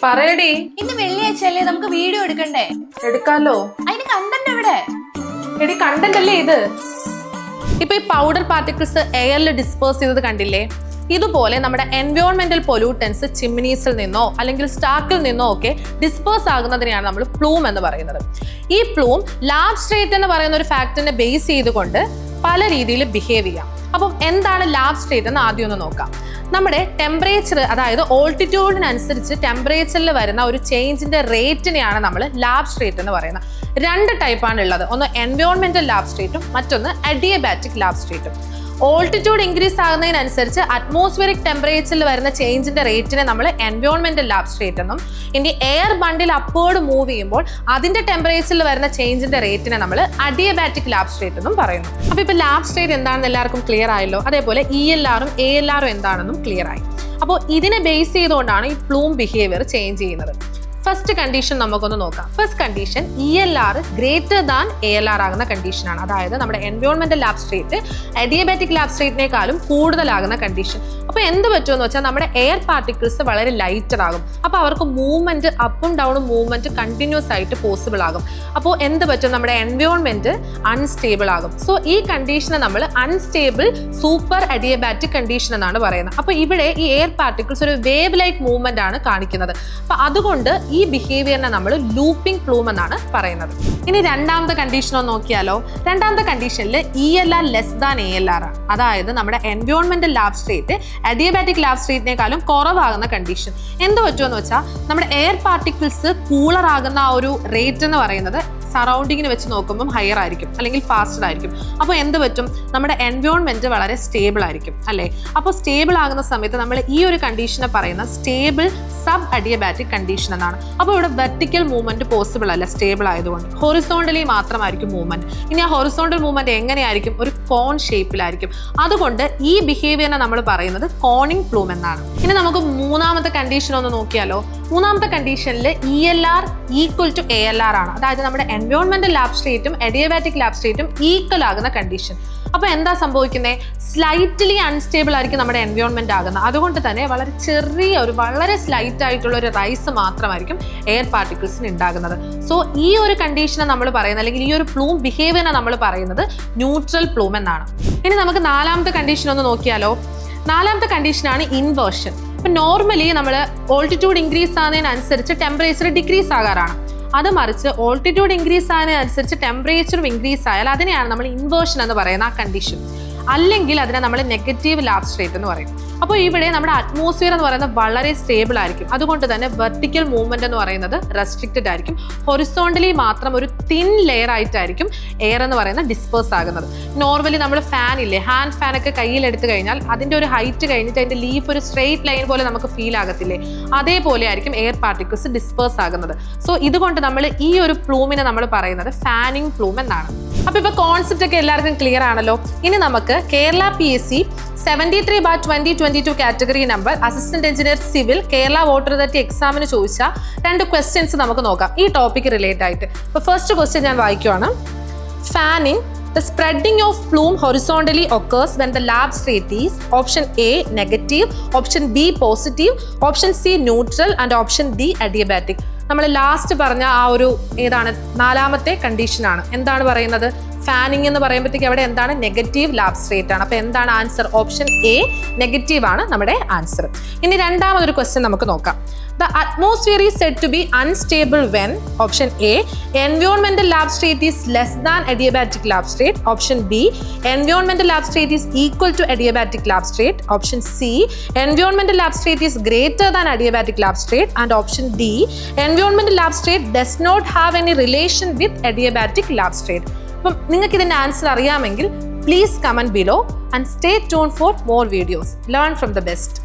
പറയടി. ഇന്ന് വെള്ളിയാഴ്ചയല്ലേ, നമുക്ക് വീഡിയോ എടുക്കണ്ടേ? എടുക്കാലോ. അതിന് കണ്ടന്റ് എവിടെ? എടി കണ്ടന്റ് അല്ലേ ഇത്. ഇപ്പൊ ഈ പൗഡർ പാർട്ടിക്കിൾസ് എയറിൽ ഡിസ്പേഴ്സ് ചെയ്തത് കണ്ടില്ലേ? ഇതുപോലെ നമ്മുടെ എൻവയോൺമെന്റൽ പൊല്യൂട്ടൻസ് ചിമ്മിനീസിൽ നിന്നോ അല്ലെങ്കിൽ സ്റ്റാക്കിൽ നിന്നോ ഒക്കെ ഡിസ്പേഴ്സ് ആകുന്നതിനെയാണ് നമ്മൾ പ്ലൂം എന്ന് പറയുന്നത്. ഈ പ്ലൂം ലാബ്സ്ട്രേറ്റ് എന്ന് പറയുന്ന ഒരു ഫാക്ടറിനെ ബേസ് ചെയ്തുകൊണ്ട് പല രീതിയിൽ ബിഹേവ് ചെയ്യാം. അപ്പം എന്താണ് ലാബ്സ്ട്രേറ്റ് എന്ന് ആദ്യം ഒന്ന് നോക്കാം. നമ്മുടെ ടെമ്പറേച്ചർ, അതായത് ഓൾട്ടിറ്റ്യൂഡിനനുസരിച്ച് ടെമ്പറേച്ചറിൽ വരുന്ന ഒരു ചേഞ്ചിന്റെ റേറ്റിനെയാണ് നമ്മൾ ലാബ്സ്ട്രേറ്റ് എന്ന് പറയുന്നത്. രണ്ട് ടൈപ്പാണ് ഉള്ളത്. ഒന്ന് എൻവയോൺമെന്റൽ ലാബ്സ്ട്രേറ്റും മറ്റൊന്ന് അഡിയബാറ്റിക് ലാബ്സ്ട്രേറ്റും. ഓൾട്ടിറ്റ്യൂഡ് ഇൻക്രീസ് ആകുന്നതിനനുസരിച്ച് അറ്റ്മോസ്ഫിയറിക് ടെമ്പറേച്ചറിൽ വരുന്ന ചേഞ്ചിന്റെ റേറ്റിനെ നമ്മൾ എൻവയോൺമെന്റൽ ലാബ്സ്ട്രേറ്റ് എന്നും, ഇനി എയർ ബണ്ടിൽ അപ്വേർഡ് മൂവ് ചെയ്യുമ്പോൾ അതിന്റെ ടെമ്പറേച്ചറിൽ വരുന്ന ചേഞ്ചിന്റെ റേറ്റിനെ നമ്മൾ അഡിയബാറ്റിക് ലാബ്സ്ട്രേറ്റ് എന്നും പറയുന്നു. അപ്പൊ ഇപ്പൊ ലാബ്സ്ട്രേറ്റ് എന്താണെന്ന് എല്ലാവർക്കും ക്ലിയർ ആയല്ലോ. അതേപോലെ ELRഉം ALRഉം എന്താണെന്നും ക്ലിയർ ആയി. അപ്പോൾ ഇതിനെ ബേസ് ചെയ്തുകൊണ്ടാണ് ഈ പ്ലൂം ബിഹേവിയർ ചേഞ്ച് ചെയ്യുന്നത്. ഫസ്റ്റ് കണ്ടീഷൻ നമുക്കൊന്ന് നോക്കാം. First condition ELR greater than ALR ആകുന്ന കണ്ടീഷനാണ്. അതായത് നമ്മുടെ എൻവയോൺമെന്റൽ ലാബ്സ്ട്രേറ്റ് അഡിയബാറ്റിക് ലാബ്സ്ട്രേറ്റിനേക്കാളും കൂടുതലാകുന്ന കണ്ടീഷൻ. അപ്പോൾ എന്ത് പറ്റുമെന്ന് വെച്ചാൽ നമ്മുടെ എയർ പാർട്ടിക്കിൾസ് വളരെ ലൈറ്റർ ആകും. അപ്പോൾ അവർക്ക് മൂവ്മെന്റ് അപ്പും ഡൗണും മൂവ്മെന്റ് കണ്ടിന്യൂസ് ആയിട്ട് പോസിബിൾ ആകും. അപ്പോൾ എന്ത് പറ്റും? നമ്മുടെ എൻവയോൺമെന്റ് അൺസ്റ്റേബിൾ ആകും. സോ ഈ കണ്ടീഷനെ നമ്മൾ അൺസ്റ്റേബിൾ സൂപ്പർ അഡിയബാറ്റിക് കണ്ടീഷൻ എന്നാണ് പറയുന്നത്. അപ്പോൾ ഇവിടെ ഈ എയർ പാർട്ടിക്കിൾസ് ഒരു വേവ് ലൈക്ക് മൂവ്മെന്റ് ആണ് കാണിക്കുന്നത്. അപ്പോൾ അതുകൊണ്ട് ഈ ബിഹേവിയറിനെ നമ്മൾ ലൂപ്പിംഗ് പ്ലൂം എന്നാണ് പറയുന്നത്. ഇനി രണ്ടാമത്തെ കണ്ടീഷൻ ഒന്ന് നോക്കിയാലോ. രണ്ടാമത്തെ കണ്ടീഷനിൽ ELR ലെസ് ദാൻ ALR ആണ്. അതായത് നമ്മുടെ എൻവയോൺമെന്റൽ ലാബ്സ്ട്രേറ്റ് അഡിയബാറ്റിക് ലാബ്സ്ട്രേറ്റിനേക്കാളും കുറവാകുന്ന കണ്ടീഷൻ. എന്ത് പറ്റുമെന്ന് വെച്ചാൽ നമ്മുടെ എയർ പാർട്ടിക്കിൾസ് കൂളർ ആകുന്ന ആ ഒരു റേറ്റ് എന്ന് പറയുന്നത് സറൗണ്ടിങ്ങിന് വെച്ച് നോക്കുമ്പോൾ ഹയർ ആയിരിക്കും, അല്ലെങ്കിൽ ഫാസ്റ്റർ ആയിരിക്കും. അപ്പോൾ എന്ത് പറ്റും? നമ്മുടെ എൻവയോൺമെന്റ് വളരെ സ്റ്റേബിൾ ആയിരിക്കും, അല്ലേ? അപ്പോൾ സ്റ്റേബിൾ ആകുന്ന സമയത്ത് നമ്മൾ ഈ ഒരു കണ്ടീഷനെ പറയുന്ന സ്റ്റേബിൾ സബ് അഡിയബാറ്റിക് കണ്ടീഷൻ എന്നാണ്. അപ്പോൾ ഇവിടെ വെർട്ടിക്കൽ മൂവ്മെന്റ് പോസിബിൾ അല്ല സ്റ്റേബിൾ ആയതുകൊണ്ട്. ഹൊറിസോണ്ടലി മാത്രമായിരിക്കും മൂവ്മെന്റ്. ഇനി ആ ഹൊറിസോണ്ടൽ മൂവ്മെന്റ് എങ്ങനെയായിരിക്കും? ഒരു കോൺ ഷേപ്പിലായിരിക്കും. അതുകൊണ്ട് ഈ ബിഹേവിയറിനെ നമ്മൾ പറയുന്നത് കോണിംഗ് പ്ലൂം എന്നാണ്. ഇനി നമുക്ക് മൂന്നാമത്തെ കണ്ടീഷൻ ഒന്ന് നോക്കിയാലോ. മൂന്നാമത്തെ കണ്ടീഷനിൽ ELR ഈക്വൽ ടു ALR ആണ്. അതായത് നമ്മുടെ എൻവയോൺമെന്റൽ ലാബ്സ്ട്രേറ്റും അഡിയബാറ്റിക് ലാബ്സ്ട്രേറ്റും ഈക്വൽ ആകുന്ന കണ്ടീഷൻ. അപ്പോൾ എന്താ സംഭവിക്കുന്നത്? സ്ലൈറ്റ്ലി അൺസ്റ്റേബിൾ ആയിരിക്കും നമ്മുടെ എൻവയോൺമെന്റ് ആകുന്നത്. അതുകൊണ്ട് തന്നെ വളരെ ചെറിയ വളരെ സ്ലൈറ്റ് ആയിട്ടുള്ള ഒരു റൈസ് മാത്രമായിരിക്കും എയർ പാർട്ടിക്കിൾസിന് ഉണ്ടാകുന്നത്. സോ ഈ ഒരു കണ്ടീഷനെ നമ്മൾ പറയുന്നത്, അല്ലെങ്കിൽ ഈ ഒരു പ്ലൂം ബിഹേവിയറിനെ നമ്മൾ പറയുന്നത് ന്യൂട്രൽ പ്ലൂം എന്നാണ്. ഇനി നമുക്ക് നാലാമത്തെ കണ്ടീഷൻ ഒന്ന് നോക്കിയാലോ. നാലാമത്തെ കണ്ടീഷനാണ് ഇൻവേർഷൻ. ഇപ്പം നോർമലി നമ്മൾ ഓൾട്ടിറ്റ്യൂഡ് ഇൻക്രീസ് ആകുന്നതിനനുസരിച്ച് ടെമ്പറേച്ചർ ഡിക്രീസ് ആകാറാണ്. അത് മറിച്ച് ഓൾട്ടിറ്റ്യൂഡ് ഇൻക്രീസ് ആകുന്നതിനനുസരിച്ച് ടെമ്പറേച്ചറും ഇൻക്രീസ് ആയാൽ അതിനെയാണ് നമ്മൾ ഇൻവേർഷൻ എന്ന് പറയുന്ന ആ കണ്ടീഷൻ. അല്ലെങ്കിൽ അതിനെ നമ്മൾ നെഗറ്റീവ് ലാബ്സ്ട്രേറ്റ് എന്ന് പറയും. അപ്പോൾ ഇവിടെ നമ്മുടെ അറ്റ്മോസ്ഫിയർ എന്ന് പറയുന്നത് വളരെ സ്റ്റേബിൾ ആയിരിക്കും. അതുകൊണ്ട് തന്നെ വെർട്ടിക്കൽ മൂവ്മെന്റ് എന്ന് പറയുന്നത് റെസ്ട്രിക്റ്റഡ് ആയിരിക്കും. ഹൊറിസോണ്ടലി മാത്രം ഒരു തിൻ ലെയർ ആയിട്ടായിരിക്കും എയർ എന്ന് പറയുന്നത് ഡിസ്പേഴ്സ് ആകുന്നത്. നോർമലി നമ്മൾ ഫാൻ ഇല്ലേ, ഹാൻഡ് ഫാൻ ഒക്കെ കയ്യിലെടുത്ത് കഴിഞ്ഞാൽ അതിൻ്റെ ഒരു ഹൈറ്റ് കഴിഞ്ഞിട്ട് അതിൻ്റെ ലീഫ് ഒരു സ്ട്രെയിറ്റ് ലൈൻ പോലെ നമുക്ക് ഫീൽ ആകത്തില്ലേ, അതേപോലെ ആയിരിക്കും എയർ പാർട്ടിക്കിൾസ് ഡിസ്പേഴ്സ് ആകുന്നത്. സോ ഇതുകൊണ്ട് നമ്മൾ ഈ ഒരു പ്ലൂമിനെ നമ്മൾ പറയുന്നത് ഫാനിങ് പ്ലൂം എന്നാണ്. അപ്പോൾ ഇപ്പോൾ കോൺസെപ്റ്റ് ഒക്കെ എല്ലാവർക്കും ക്ലിയർ ആണല്ലോ. ഇനി നമുക്ക് Kerala PSC 73/2022 category number assistant engineer civil Kerala water authority എക്സാമിന് ചോദിച്ച 2 ക്വസ്റ്റ്യൻസ് നമുക്ക് നോക്കാം ഈ ടോപ്പിക്ക് റിലേറ്റ് ആയിട്ട്. അപ്പോൾ ഫസ്റ്റ് ക്വസ്റ്റ്യൻ ഞാൻ വായിക്കുവാണ്. Fanning the spreading of plume horizontally occurs when the substrate is option A negative, option B positive, option C neutral and option D adiabatic. നമ്മൾ ലാസ്റ്റ് പറഞ്ഞ ആ ഒരു ഏതാണ് നാലാമത്തെ കണ്ടീഷനാണ്. എന്താണ് പറയുന്നത്? ഫാനിങ് എന്ന് പറയുമ്പോഴത്തേക്ക് അവിടെ എന്താണ്? നെഗറ്റീവ് ലാബ്സ്ട്രേറ്റ് ആണ്. അപ്പോൾ എന്താണ് ആൻസർ? ഓപ്ഷൻ A നെഗറ്റീവ് ആണ് നമ്മുടെ ആൻസർ. ഇനി രണ്ടാമതൊരു ക്വസ്റ്റ്യൻ നമുക്ക് നോക്കാം. The atmosphere is said to be unstable when option A environmental substrate is less than adiabatic substrate, option B environmental substrate is equal to adiabatic substrate, option C environmental substrate is greater than adiabatic substrate, and option D environmental substrate does not have any relation with adiabatic substrate. അപ്പം നിങ്ങൾക്ക് ഇതിൻ്റെ answer അറിയാമെങ്കിൽ please comment below and stay tune for more videos. Learn from the best.